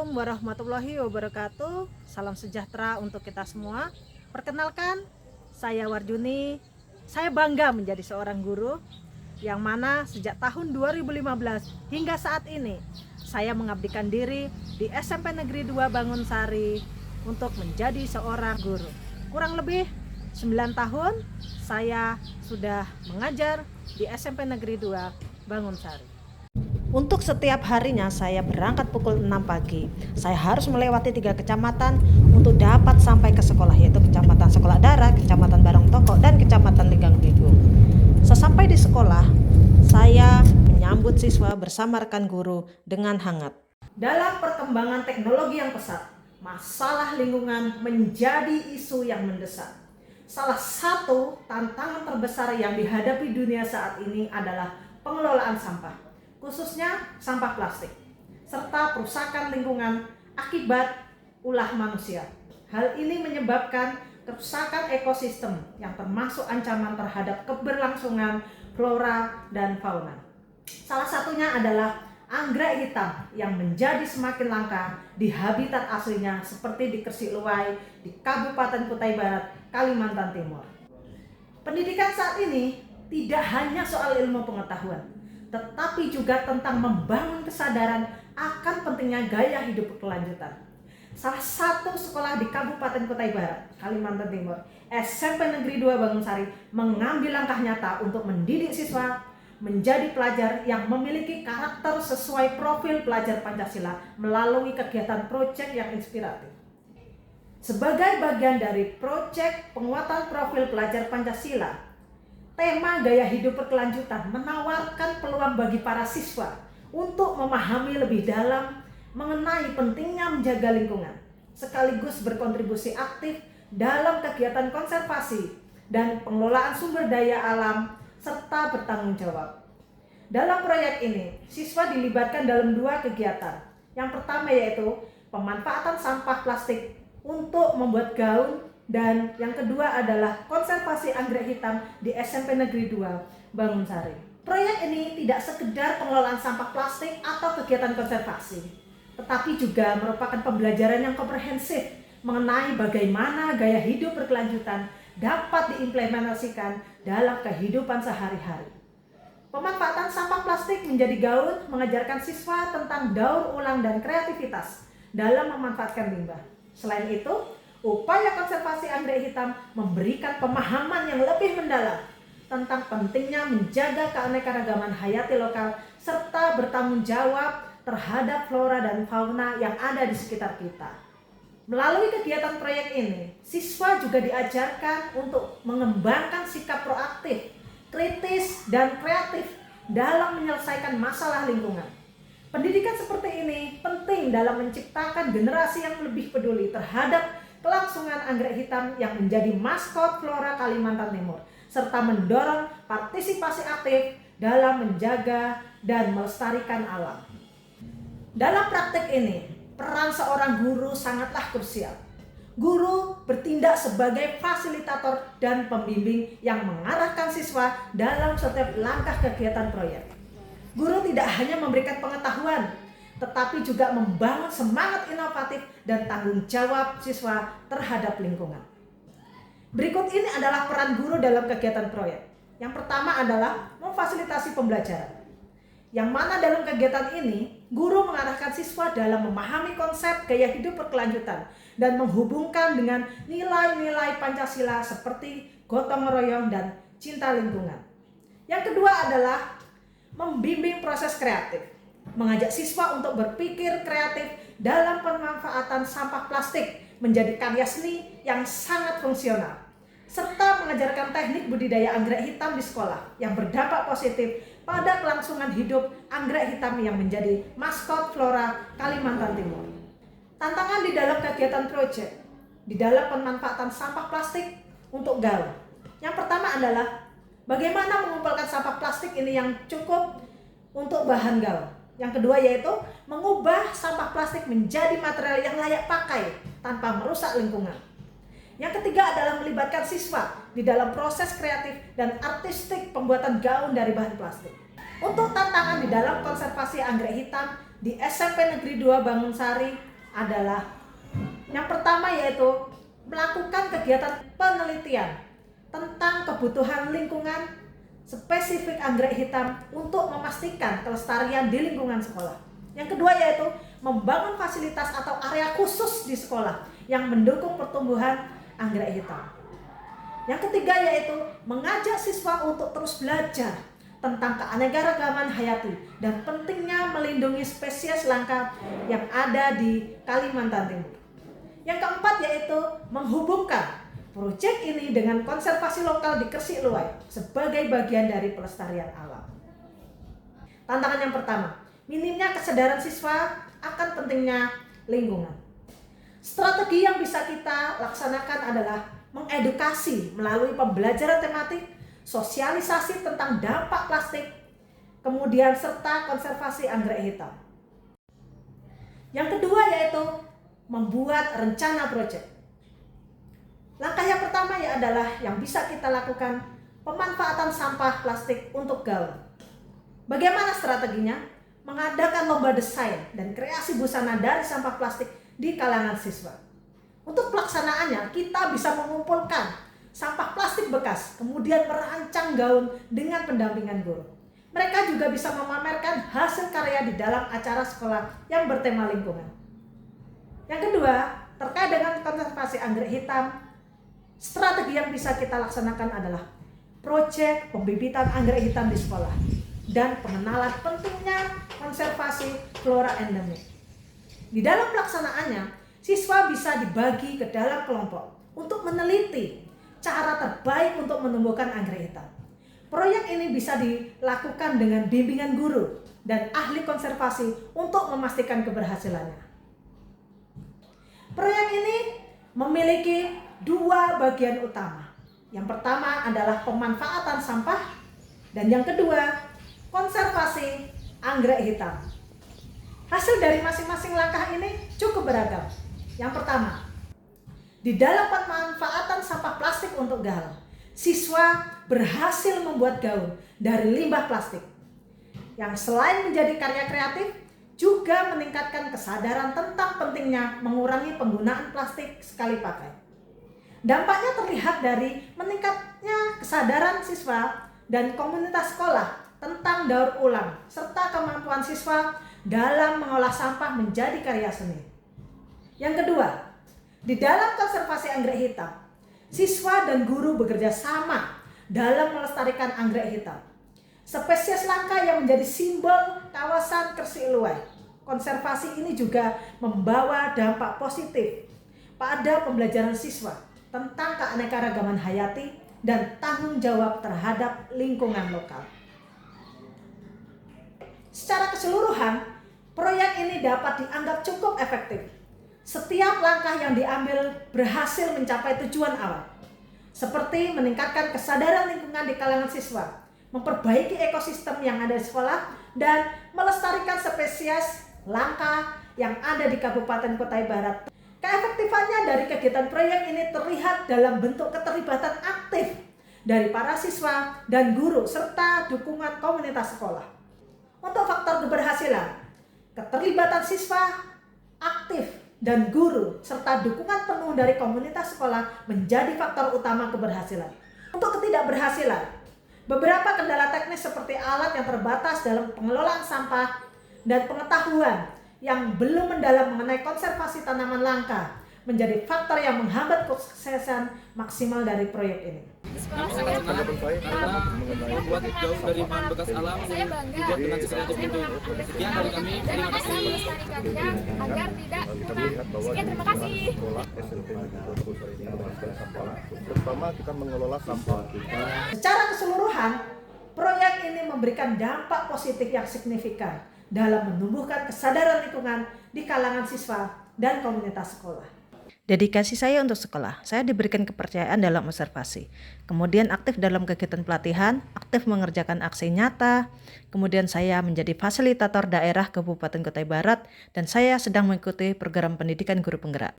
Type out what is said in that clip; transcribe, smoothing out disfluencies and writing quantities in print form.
Assalamualaikum warahmatullahi wabarakatuh. Salam sejahtera untuk kita semua. Perkenalkan, saya Warjuni. Saya bangga menjadi seorang guru yang mana sejak tahun 2015 hingga saat ini saya mengabdikan diri di SMP Negeri 2 Bangunsari untuk menjadi seorang guru. Kurang lebih 9 tahun saya sudah mengajar di SMP Negeri 2 Bangunsari. Untuk setiap harinya saya berangkat pukul 6 pagi. Saya harus melewati 3 kecamatan untuk dapat sampai ke sekolah, yaitu Kecamatan Sekolah Darat, Kecamatan Barong Toko, dan Kecamatan Linggang Bigung. Sesampai di sekolah, saya menyambut siswa bersama rekan guru dengan hangat. Dalam perkembangan teknologi yang pesat, masalah lingkungan menjadi isu yang mendesak. Salah satu tantangan terbesar yang dihadapi dunia saat ini adalah pengelolaan sampah, khususnya sampah plastik, serta perusakan lingkungan akibat ulah manusia. Hal ini menyebabkan kerusakan ekosistem yang termasuk ancaman terhadap keberlangsungan flora dan fauna. Salah satunya adalah anggrek hitam yang menjadi semakin langka di habitat aslinya seperti di Kersikluwai, di Kabupaten Kutai Barat, Kalimantan Timur. Pendidikan saat ini tidak hanya soal ilmu pengetahuan, tetapi juga tentang membangun kesadaran akan pentingnya gaya hidup berkelanjutan. Salah satu sekolah di Kabupaten Kutai Barat, Kalimantan Timur, SMP Negeri 2 Bangunsari, mengambil langkah nyata untuk mendidik siswa menjadi pelajar yang memiliki karakter sesuai profil pelajar Pancasila melalui kegiatan proyek yang inspiratif. Sebagai bagian dari proyek penguatan profil pelajar Pancasila, tema gaya hidup berkelanjutan menawarkan peluang bagi para siswa untuk memahami lebih dalam mengenai pentingnya menjaga lingkungan, sekaligus berkontribusi aktif dalam kegiatan konservasi dan pengelolaan sumber daya alam, serta bertanggung jawab. Dalam proyek ini, siswa dilibatkan dalam 2 kegiatan. Yang pertama yaitu pemanfaatan sampah plastik untuk membuat gaun, dan yang kedua adalah konservasi anggrek hitam di SMP Negeri 2 Bangunsari. Proyek ini tidak sekedar pengelolaan sampah plastik atau kegiatan konservasi, tetapi juga merupakan pembelajaran yang komprehensif mengenai bagaimana gaya hidup berkelanjutan dapat diimplementasikan dalam kehidupan sehari-hari. Pemanfaatan sampah plastik menjadi gaun mengajarkan siswa tentang daur ulang dan kreativitas dalam memanfaatkan limbah. Selain itu, upaya konservasi anggrek hitam memberikan pemahaman yang lebih mendalam tentang pentingnya menjaga keanekaragaman hayati lokal serta bertanggung jawab terhadap flora dan fauna yang ada di sekitar kita. Melalui kegiatan proyek ini, siswa juga diajarkan untuk mengembangkan sikap proaktif, kritis, dan kreatif dalam menyelesaikan masalah lingkungan. Pendidikan seperti ini penting dalam menciptakan generasi yang lebih peduli terhadap kelangsungan anggrek hitam yang menjadi maskot flora Kalimantan Timur, serta mendorong partisipasi aktif dalam menjaga dan melestarikan alam. Dalam praktik ini, peran seorang guru sangatlah krusial. Guru bertindak sebagai fasilitator dan pembimbing yang mengarahkan siswa dalam setiap langkah kegiatan proyek. Guru tidak hanya memberikan pengetahuan, tetapi juga membangun semangat inovatif dan tanggung jawab siswa terhadap lingkungan. Berikut ini adalah peran guru dalam kegiatan proyek. Yang pertama adalah memfasilitasi pembelajaran, yang mana dalam kegiatan ini, guru mengarahkan siswa dalam memahami konsep gaya hidup berkelanjutan dan menghubungkan dengan nilai-nilai Pancasila seperti gotong royong dan cinta lingkungan. Yang kedua adalah membimbing proses kreatif, mengajak siswa untuk berpikir kreatif dalam pemanfaatan sampah plastik menjadi karya seni yang sangat fungsional, serta mengajarkan teknik budidaya anggrek hitam di sekolah yang berdampak positif pada kelangsungan hidup anggrek hitam yang menjadi maskot flora Kalimantan Timur. Tantangan di dalam kegiatan proyek di dalam pemanfaatan sampah plastik untuk gaun. Yang pertama adalah bagaimana mengumpulkan sampah plastik ini yang cukup untuk bahan gaun. Yang kedua yaitu mengubah sampah plastik menjadi material yang layak pakai tanpa merusak lingkungan. Yang ketiga adalah melibatkan siswa di dalam proses kreatif dan artistik pembuatan gaun dari bahan plastik. Untuk tantangan di dalam konservasi anggrek hitam di SMP Negeri 2 Bangunsari, adalah yang pertama, yaitu melakukan kegiatan penelitian tentang kebutuhan lingkungan spesifik anggrek hitam untuk memastikan kelestarian di lingkungan sekolah. Yang kedua, yaitu membangun fasilitas atau area khusus di sekolah yang mendukung pertumbuhan anggrek hitam. Yang ketiga, yaitu mengajak siswa untuk terus belajar tentang keanekaragaman hayati dan pentingnya melindungi spesies langka yang ada di Kalimantan Timur. Yang keempat, yaitu menghubungkan proyek ini dengan konservasi lokal di Kresik Luwai sebagai bagian dari pelestarian alam. Tantangan yang pertama, minimnya kesadaran siswa akan pentingnya lingkungan. Strategi yang bisa kita laksanakan adalah mengedukasi melalui pembelajaran tematik, sosialisasi tentang dampak plastik, kemudian serta konservasi anggrek hitam. Yang kedua, yaitu membuat rencana proyek. Langkah yang pertama adalah yang bisa kita lakukan, pemanfaatan sampah plastik untuk gaun. Bagaimana strateginya? Mengadakan lomba desain dan kreasi busana dari sampah plastik di kalangan siswa. Untuk pelaksanaannya, kita bisa mengumpulkan sampah plastik bekas, kemudian merancang gaun dengan pendampingan guru. Mereka juga bisa memamerkan hasil karya di dalam acara sekolah yang bertema lingkungan. Yang kedua, terkait dengan konservasi anggrek hitam, strategi yang bisa kita laksanakan adalah proyek pembibitan anggrek hitam di sekolah dan pengenalan pentingnya konservasi flora endemik. Di dalam pelaksanaannya, siswa bisa dibagi ke dalam kelompok untuk meneliti cara terbaik untuk menumbuhkan anggrek hitam. Proyek ini bisa dilakukan dengan bimbingan guru dan ahli konservasi untuk memastikan keberhasilannya. Proyek ini memiliki dua bagian utama. Yang pertama adalah pemanfaatan sampah dan yang kedua konservasi anggrek hitam. Hasil dari masing-masing langkah ini cukup beragam. Yang pertama, di dalam pemanfaatan sampah plastik untuk gaun, siswa berhasil membuat gaun dari limbah plastik yang selain menjadi karya kreatif juga meningkatkan kesadaran tentang pentingnya mengurangi penggunaan plastik sekali pakai. Dampaknya terlihat dari meningkatnya kesadaran siswa dan komunitas sekolah tentang daur ulang serta kemampuan siswa dalam mengolah sampah menjadi karya seni. Yang kedua, di dalam konservasi anggrek hitam, siswa dan guru bekerja sama dalam melestarikan anggrek hitam, spesies langka yang menjadi simbol kawasan Kresik Luwai. Konservasi ini juga membawa dampak positif pada pembelajaran siswa tentang keanekaragaman hayati dan tanggung jawab terhadap lingkungan lokal. Secara keseluruhan, proyek ini dapat dianggap cukup efektif. Setiap langkah yang diambil berhasil mencapai tujuan awal, seperti meningkatkan kesadaran lingkungan di kalangan siswa, memperbaiki ekosistem yang ada di sekolah, dan melestarikan spesies langka yang ada di Kabupaten Kutai Barat. Keefektifannya dari kegiatan proyek ini terlihat dalam bentuk keterlibatan aktif dari para siswa dan guru serta dukungan komunitas sekolah. Untuk faktor keberhasilan, keterlibatan siswa aktif dan guru serta dukungan penuh dari komunitas sekolah menjadi faktor utama keberhasilan. Untuk ketidakberhasilan, beberapa kendala teknis seperti alat yang terbatas dalam pengelolaan sampah dan pengetahuan yang belum mendalam mengenai konservasi tanaman langka menjadi faktor yang menghambat kesuksesan maksimal dari proyek ini. Sekolah saya karena membuat jauh dari bahan bekas alam saya bangga dibuat dengan sistematis saya bentuk. mengakui Sekian dari kami, dan terima akan kasih. melestarikannya agar tidak punah. Sekian, terima kasih. Sekolah SMP Negeri 20 ini menghasilkan sampah. Pertama, kita mengelola sampah kita. Secara keseluruhan, proyek ini memberikan dampak positif yang signifikan dalam menumbuhkan kesadaran lingkungan di kalangan siswa dan komunitas sekolah. Dedikasi saya untuk sekolah, saya diberikan kepercayaan dalam observasi, kemudian aktif dalam kegiatan pelatihan, aktif mengerjakan aksi nyata, kemudian saya menjadi fasilitator daerah Kabupaten Kutai Barat, dan saya sedang mengikuti program pendidikan guru penggerak.